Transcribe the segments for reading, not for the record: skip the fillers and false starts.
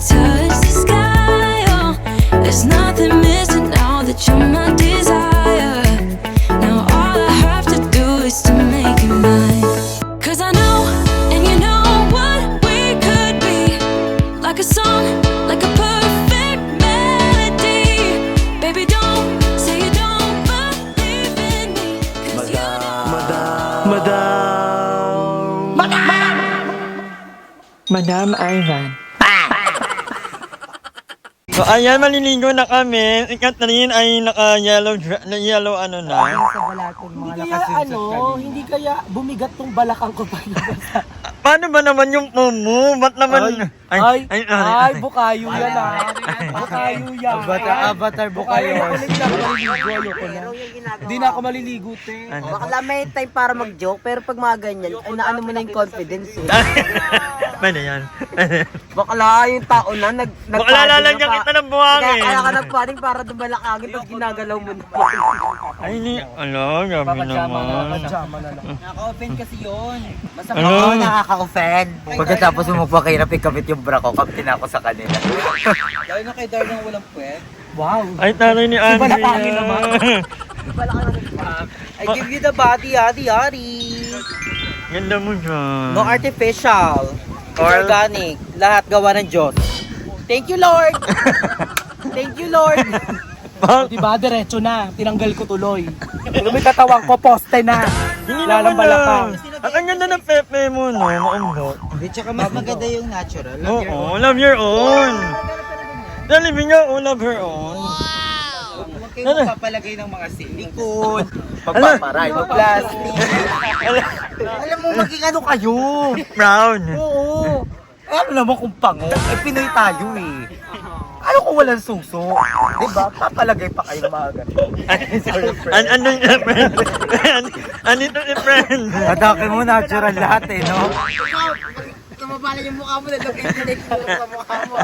touch the sky. Oh, there's nothing missing now that you're my desire. Now all I have to do is to make you mine. 'Cause I know, and you know what we could be. Like a song, like a perfect melody. Baby, don't say you don't believe in me. 'Cause Madam Ivan. So ayan, maliligo na kami. Si Catherine ay naka-yellow ano na. Sa balatong mga nakasunod hindi kaya bumigat tong balakang ko pa. Paano ba naman yung mumu? Ba't naman? Ay, bukayo yan Bukayo yan. Avatar bukayo. Hindi na ako maliligo, te. Bakla may time para mag-joke, pero pag mga ganyan, ay naano mo na yung confidence eh. Pwede yan. Bakla yung tao na Bakla lalagyan kita ng buhangin. Kaya ka na paring para dumalakagin pag ginagalaw mo na. Ay, gabi naman. Naka-open kasi yun. Oo, nakaka-offend. Pagkatapos mo magpakahirap ikabit yung bra ko, kapti na ako sa kanila. Gawin na kay Darling walang puwet. Wow. Ay, taray ni Andrea. Balakangin naman. I give you the body, yadi. Ganda mo dyan. No artificial. Or- Organic. Lahat gawa ng Diyos. Thank you, Lord. Thank you, Lord. Diba, diretso na. Tinanggal ko tuloy. Pero may tatawang ko, poste na. Hindi Lalang naman balakang. At ang ganda ng pepe mo, no? Maambot. Hindi, tsaka mas maganda yung natural. Oo, love your own. Living your own, love her own. Huwag kayo magpapalagay ng mga silicone, pagpaparay ng plastic. Alam mo, maging ano kayo? Brown. Oo. Ano naman kung pango? Eh, Pinoy tayo eh. Ano kung walang suso? Diba? Papalagay pa kayo ng mga ganito. Sorry, friend. Ano yung friend? Anito si friend? Madaki mo natural lahat eh, no? Tumabala yung mukha mo, nalagay sa mukha mo.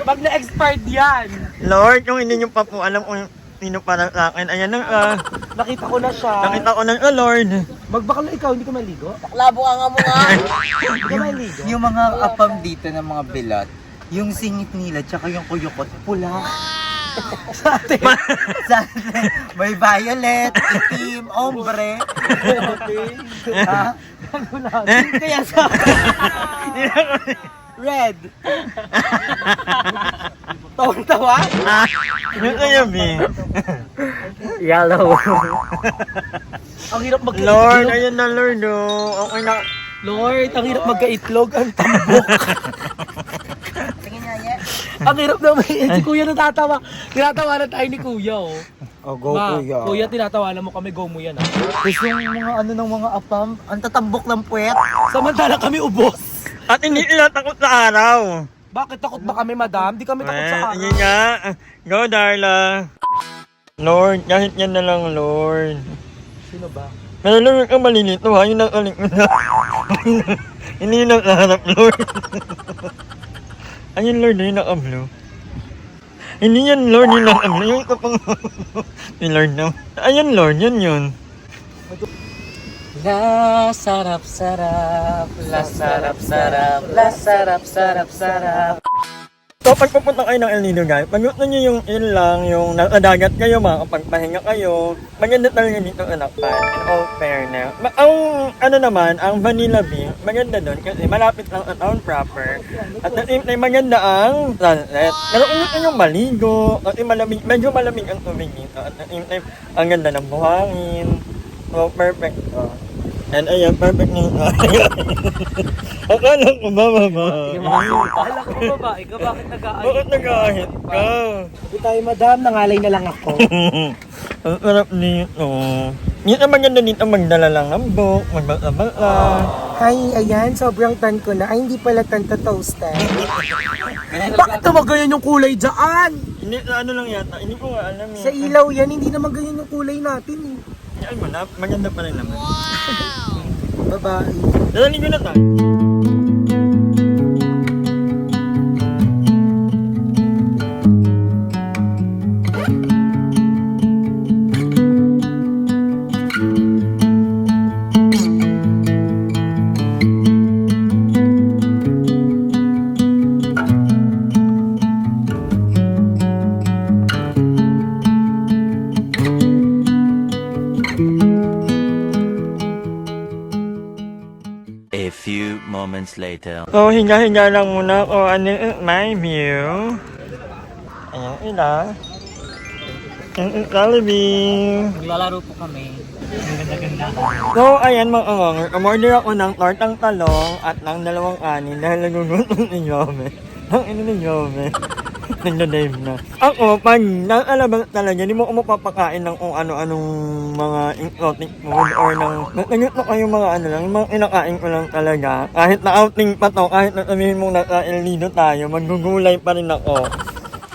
Pag na-expired yan. Lord, kung hindi nyo pa po alam kung sino para sa akin, ayan na, Nakita ko na siya. nakita ko ng Lord. Magbakal ikaw, hindi ka maligo? Labo ka nga mo nga. Hindi ka maligo? Yung mga apam dito ng mga bilat, yung singit nila, tsaka yung kuyukot, pula. Sa atin. Sa atin, may violet, itim, ombre. Ha? Kaya sa Red. Tawang-tawa? Yung kayo, B. yellow. Ang hirap Lord, ayan na Lord, oh. Okay na. Lord, ang hirap magka-itlog, ang tambok. Ang hirap naman. Si Kuya natatawa. Tinatawanan tayo ni Kuya, oh. Oh, go Kuya, tinatawanan mo kami, go mo yan, ah. Tapos yung mga ano ng mga apam, ang tatambok ng puwet. Samantala kami ubos. At hindi sila takot sa araw. Bakit takot ba kami, madam? Di kami takot sa araw. Yun nga. Go, Darla. Lord, kahit yan na lang, Lord. Sino ba? Pero Lord, ka malilito ha. Yun ang alik mo na. Hindi yun ang harap, Lord. Ayun, Lord, yun ang blue. Hindi yan, Lord, yun ang blue. Yung kapang... Si Lord na. Ayun, Lord, yun. La sarap-sarap, la sarap-sarap, la sarap-sarap-sarap. So, pag pupunta kayo ng El Nido, guys, pag-utan nyo yung ilang, yung nasa dagat kayo, makakapagpahinga kayo, maganda talaga dito Alakpan, in all fairness. Ang, ano naman, ang Vanilla Beach, maganda doon kasi malapit lang sa town proper, at the same time, maganda ang sunset. Pero kung gusto nyo maligo, kasi malamig, medyo malamig ang tubig dito, at the same time, ang ganda ng buhangin. So, perfect. And ayan, perfect na yung akala ko ba, mama? Akala ko babae ka, bakit nag-aayos? Bakit nag-ahit ka? Hindi tayo, madam, nangalay na lang ako. Ang sarap dito. Dito maganda dito magdala lang ng book, magbasa-basa. Hi, ayan, sobrang tan ko na. Ay, hindi pala tan to toasted. Bakit naman ganyan yung kulay dyan? Hindi, ano lang yata, hindi ko nga alam Sa ilaw yan, hindi naman ganyan yung kulay natin eh. Ay mo na, maganda pa rin naman. Babae. Dalaling ko na tayo. later. So, hinga-hinga lang muna ako. Ano my view? Ayan, ila. Ang Jollibee. Maglalaro po kami. Ang ganda-ganda. So, ayan mga angangor. Umorder ako ng tortang talong at ng 2 kanin dahil nagugutom ni Jome. Ang ino ni Jome. Nagda-dive na. Ako, pag naalabang talaga, hindi mo ako mapapakain ng kung ano-anong mga exotic food or ng... Nagito kayo mga ano lang, yung mga kinakain ko lang talaga. Kahit na outing pa to, kahit na sabihin mong nasa El Nido tayo, magugulay pa rin ako.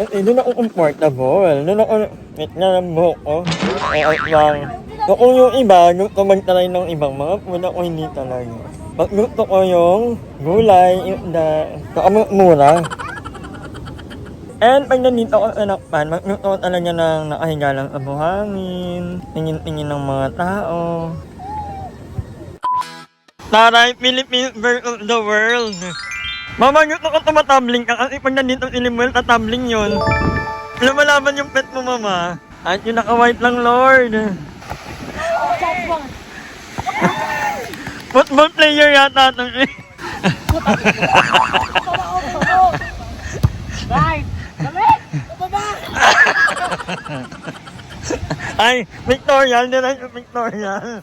Kasi doon ako comfortable. Doon ako... Wait nga ng buhok ko. Out lang. So, kung yung iba, gusto magtaray ng ibang mga food, ako hindi talaga. Pag gusto ko yung gulay, mura. And pag nandito ako sa Nakpan, magluto ko talaga ng nakahiga lang sa buhangin, tingin-tingin ng mga tao. Taray, Philippines versus the world. Mama, gusto ko tumatambling ka kasi pag nandito si Limuel, tatambling yun. Lumalaban yung pet mo, mama. At yung naka-white lang, Lord. Football player yata ito. Right! Damit! Baba! Ay, Victorial, nila yung Victorial.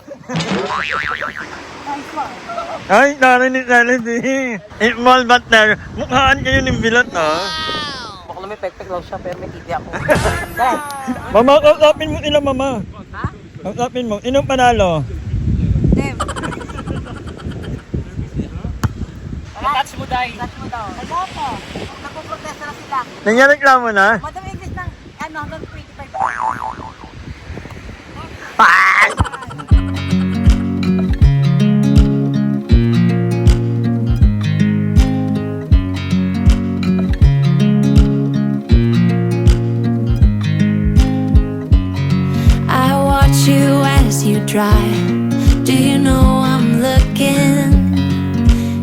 Ay, narinig ni Jollibee. Small but there. Mukhaan kayo ng bilot, ha? Baka naman pek-pek lang siya pero may titi ako. Mama, kausapin mo sila, mama. Ha? Kausapin mo. Sinong panalo? Dem. Touch mo, Day. Touch mo daw. Ay, po. Nagpo-protesta na sila. Nangyariklamo na? Madam English ng, hanggang 25. I watch you as you drive. Do you know I'm looking?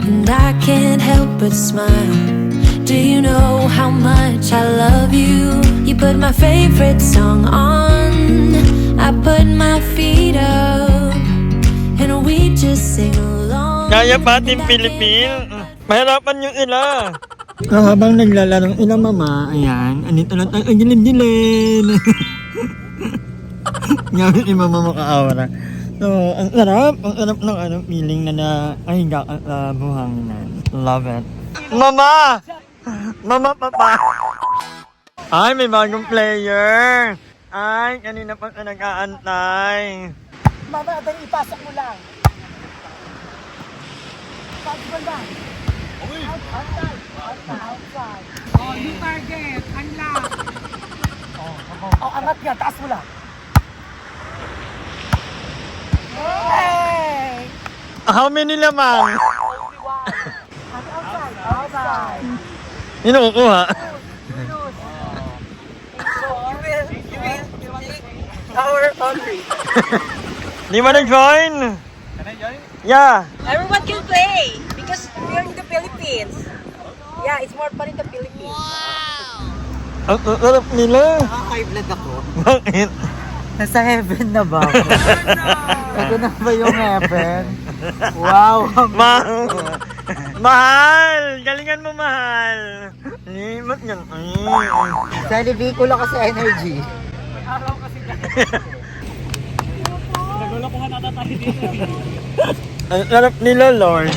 And I can't help but smile. Do you know how much I love you? You put my favorite song on. I put my feet up. And we just sing along. Kaya pa Team Philippines. Mahirapan yung sila. So, habang naglalaro sila, mama, ayan, andito lang tayo, gilid-gilid. Ngayon si mama makaawara. So, ang sarap ng feeling na nakahiga ka sa buhanginan. Love it. Mama! Mama, papa! Ay, may bagong player! Ay, kanina pa ka nag-aantay. Mama, atang ipasok mo lang. Pasok mo lang. Outside. Oh, new target. Unlock. Oh, angat yan. Taas mo lang. Hey! How many lamang? Outside. Inukuha. You will take our country. Di ba nag-join? Can I join? Yeah. Everyone can play because we're in the Philippines. Yeah, it's more fun in the Philippines. Ang sarap nila. High blood ako. Bakit? Nasa heaven na ba ako? Ito na ba yung heaven? Wow! Mahal! Galingan mo, mahal! Ba't yan? Jollibee, kulang ka sa energy. Ang sarap nila, Lord.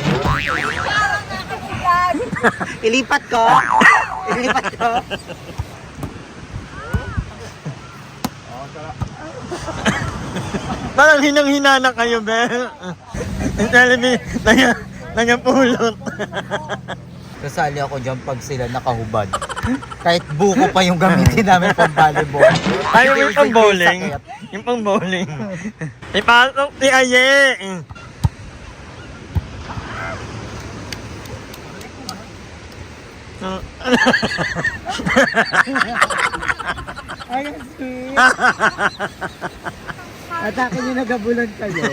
Ilipat ko? Ilipat ko? Parang hinang-hina na kayo, Bel. Ang Jollibee, nangapulot. Kasali ako dyan pag sila nakahubad. Kahit buko pa yung gamitin namin pang volleyball. Ayaw yung pang bowling. Yung pang bowling. Ipasok si Aye. Atake nyo nagabulan kayo.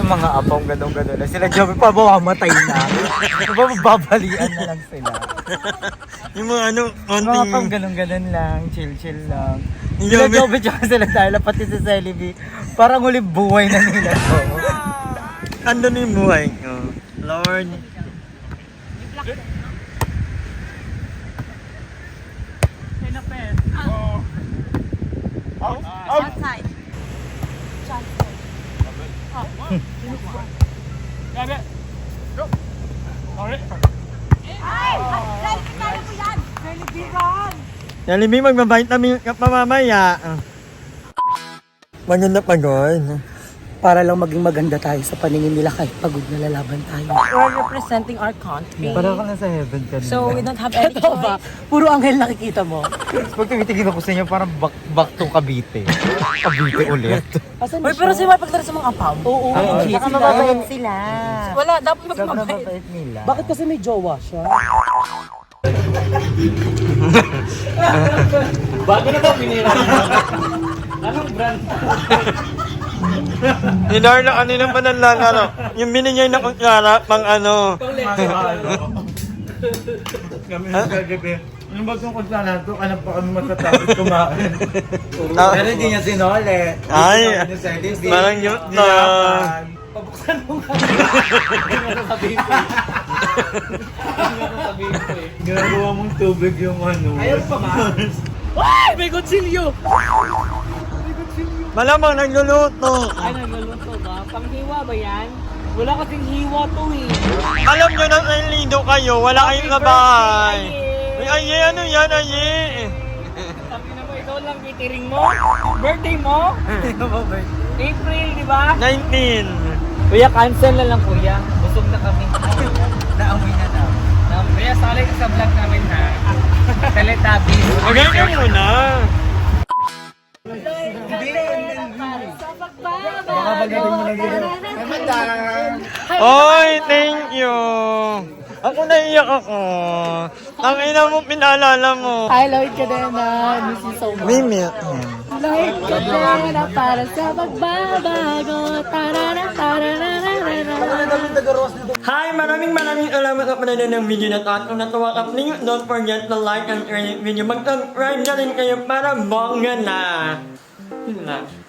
yung mga apong gano'n-gano'n na sila. Joby pa, mamamatay na. Babalian na lang sila. Yung mga ano, Mga apong konting... gano'n-gano'n lang, chill-chill lang. Yung Sila Joby- Joby tsaka sila Darla, pati si Celebi. Parang huling buhay na nila to. Ando na yung buhay ko. Lord. Outside. Jollibee, mag-vitamin ka pa mamaya. Maganda pagod. Para lang maging maganda tayo sa paningin nila kahit pagod na lalaban tayo. We're representing our country. Parang ka nasa heaven ka nila. So we don't have any Ito ba? Puro anghel nakikita mo. Pag tumitingin ako sa inyo, parang back to Cavite. Cavite ulit. Uy, pero si Mar pagdala sa mga apam. Oo, Saka mababait sila. Wala, dapat Sobrang magmamahal. mabait nila. Bakit kasi may jowa siya? Ni Darla, kanina pa nanlalaro. Yung binigay na kutsara, pang ano. Kami nagkagabi. Ano ba itong kutsara to? Anak pa kami matatapos kumain. Pero hindi niya sinole. Ay, parang yun na. Pabuksan mo nga. Ginagawa mong tubig yung ano. Ayaw pa ba? Ay, may kutsilyo! Malamang nagluluto. Ay, nagluluto ba? Panghiwa ba yan? Wala kasing hiwa to eh. Alam nyo na lido kayo, wala kayong kabahay. Ay, aye, ano yan, aye? Sabi na mo, ikaw lang catering mo? Birthday mo? April, di ba? 19. Kuya, cancel na lang kuya. Busog na kami. Naamoy na na. Kuya, sali ka sa vlog namin ha. Teletubbies. Magay ka muna. Oy, thank you. Ako naiyak ako. Ang ina mo, pinaalala mo. I love ka din na. Miss you so much. Mimi. Love ka din na para sa pagbabago. Tarara, tarara, Hi! Maraming salamat sa panonood ng video na ito. At kung natuwa ka, please don't forget to like and share this video. Mag-subscribe na rin kayo para bongga na. Yun lang.